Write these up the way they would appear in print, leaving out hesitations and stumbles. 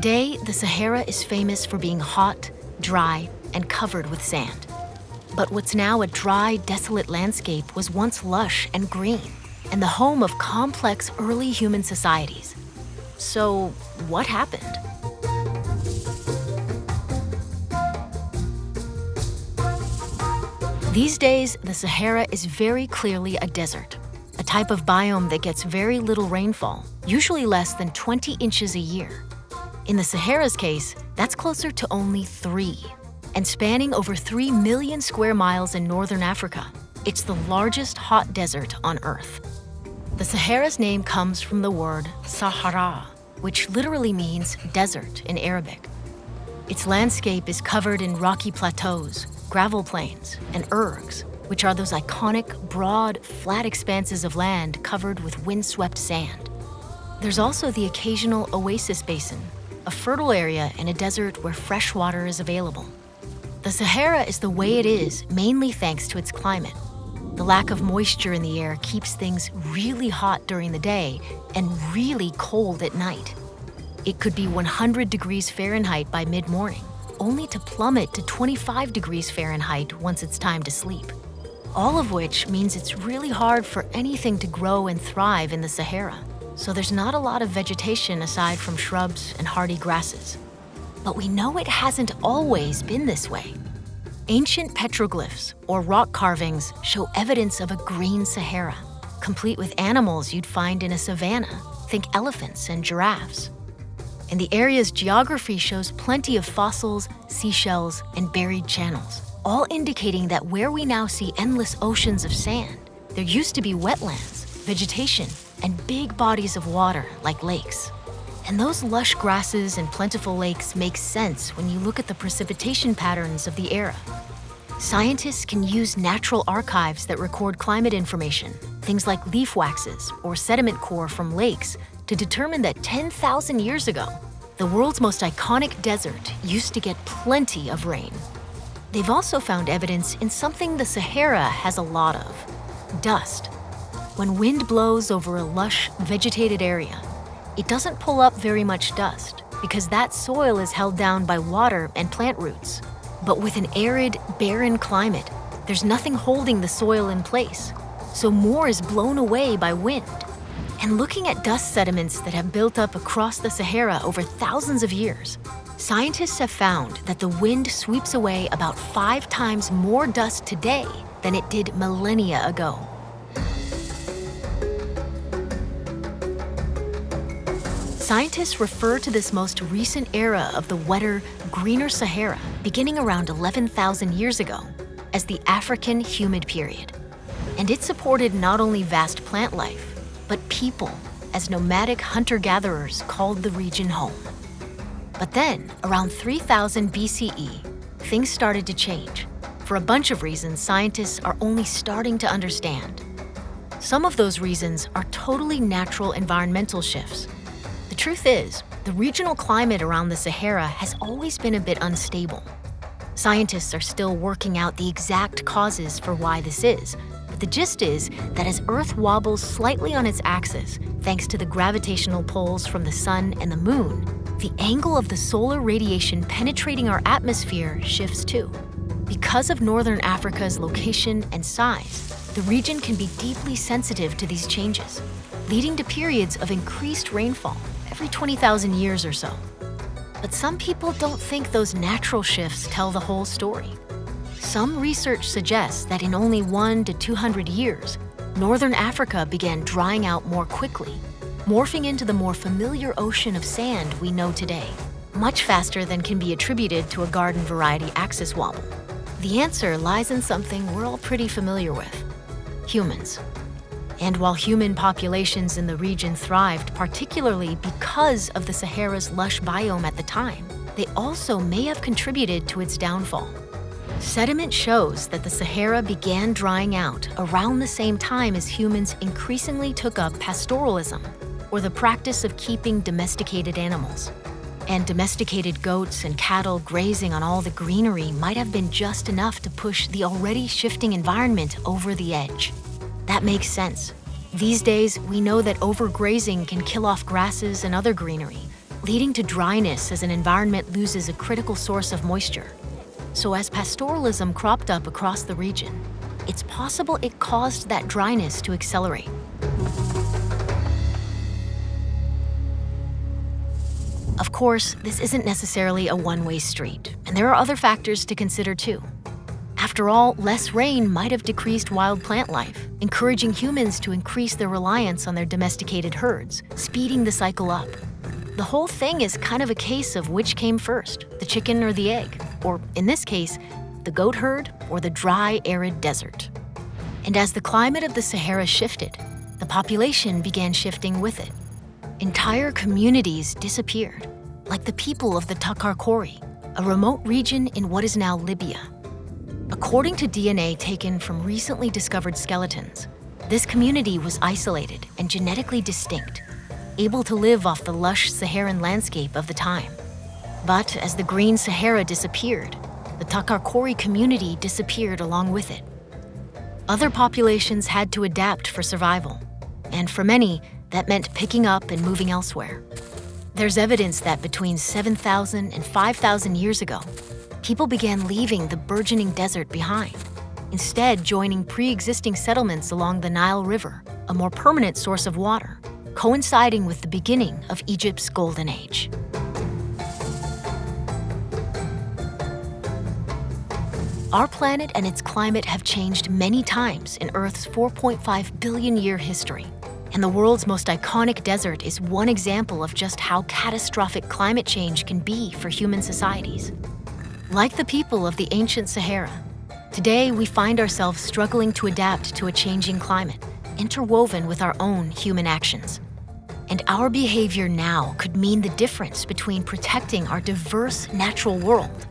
Today, the Sahara is famous for being hot, dry, and covered with sand. But what's now a dry, desolate landscape was once lush and green, and the home of complex early human societies. So, what happened? These days, the Sahara is very clearly a desert, a type of biome that gets very little rainfall, usually less than 20 inches a year. In the Sahara's case, that's closer to only 3, and spanning over 3 million square miles in northern Africa. It's the largest hot desert on Earth. The Sahara's name comes from the word Sahara, which literally means desert in Arabic. Its landscape is covered in rocky plateaus, gravel plains, and ergs, which are those iconic, broad, flat expanses of land covered with windswept sand. There's also the occasional oasis basin, a fertile area in a desert where fresh water is available. The Sahara is the way it is mainly thanks to its climate. The lack of moisture in the air keeps things really hot during the day and really cold at night. It could be 100 degrees Fahrenheit by mid-morning, only to plummet to 25 degrees Fahrenheit once it's time to sleep. All of which means it's really hard for anything to grow and thrive in the Sahara, so there's not a lot of vegetation aside from shrubs and hardy grasses. But we know it hasn't always been this way. Ancient petroglyphs, or rock carvings, show evidence of a green Sahara, complete with animals you'd find in a savanna, think elephants and giraffes. And the area's geography shows plenty of fossils, seashells, and buried channels, all indicating that where we now see endless oceans of sand, there used to be wetlands, vegetation, and big bodies of water like lakes. And those lush grasses and plentiful lakes make sense when you look at the precipitation patterns of the era. Scientists can use natural archives that record climate information, things like leaf waxes or sediment core from lakes, to determine that 10,000 years ago, the world's most iconic desert used to get plenty of rain. They've also found evidence in something the Sahara has a lot of: dust. When wind blows over a lush, vegetated area, it doesn't pull up very much dust because that soil is held down by water and plant roots. But with an arid, barren climate, there's nothing holding the soil in place, so more is blown away by wind. And looking at dust sediments that have built up across the Sahara over thousands of years, scientists have found that the wind sweeps away about 5 times more dust today than it did millennia ago. Scientists refer to this most recent era of the wetter, greener Sahara, beginning around 11,000 years ago, as the African humid period. And it supported not only vast plant life, but people, as nomadic hunter-gatherers called the region home. But then, around 3000 BCE, things started to change, for a bunch of reasons scientists are only starting to understand. Some of those reasons are totally natural environmental shifts. The truth is, the regional climate around the Sahara has always been a bit unstable. Scientists are still working out the exact causes for why this is, but the gist is that as Earth wobbles slightly on its axis, thanks to the gravitational pulls from the sun and the moon, the angle of the solar radiation penetrating our atmosphere shifts too. Because of northern Africa's location and size, the region can be deeply sensitive to these changes, leading to periods of increased rainfall every 20,000 years or so. But some people don't think those natural shifts tell the whole story. Some research suggests that in only 100 to 200 years, northern Africa began drying out more quickly, morphing into the more familiar ocean of sand we know today, much faster than can be attributed to a garden variety axis wobble. The answer lies in something we're all pretty familiar with: humans. And while human populations in the region thrived particularly because of the Sahara's lush biome at the time, they also may have contributed to its downfall. Sediment shows that the Sahara began drying out around the same time as humans increasingly took up pastoralism, or the practice of keeping domesticated animals. And domesticated goats and cattle grazing on all the greenery might have been just enough to push the already shifting environment over the edge. That makes sense. These days, we know that overgrazing can kill off grasses and other greenery, leading to dryness as an environment loses a critical source of moisture. So as pastoralism cropped up across the region, it's possible it caused that dryness to accelerate. Of course, this isn't necessarily a one-way street, and there are other factors to consider too. After all, less rain might have decreased wild plant life, encouraging humans to increase their reliance on their domesticated herds, speeding the cycle up. The whole thing is kind of a case of which came first, the chicken or the egg, or in this case, the goat herd or the dry, arid desert. And as the climate of the Sahara shifted, the population began shifting with it. Entire communities disappeared, like the people of the Takarkori, a remote region in what is now Libya. According to DNA taken from recently discovered skeletons, this community was isolated and genetically distinct, able to live off the lush Saharan landscape of the time. But as the green Sahara disappeared, the Takarkori community disappeared along with it. Other populations had to adapt for survival, and for many, that meant picking up and moving elsewhere. There's evidence that between 7,000 and 5,000 years ago, people began leaving the burgeoning desert behind, instead joining pre-existing settlements along the Nile River, a more permanent source of water, coinciding with the beginning of Egypt's Golden Age. Our planet and its climate have changed many times in Earth's 4.5 billion year history. And the world's most iconic desert is one example of just how catastrophic climate change can be for human societies. Like the people of the ancient Sahara, today we find ourselves struggling to adapt to a changing climate, interwoven with our own human actions. And our behavior now could mean the difference between protecting our diverse natural world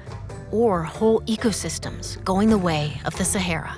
or whole ecosystems going the way of the Sahara.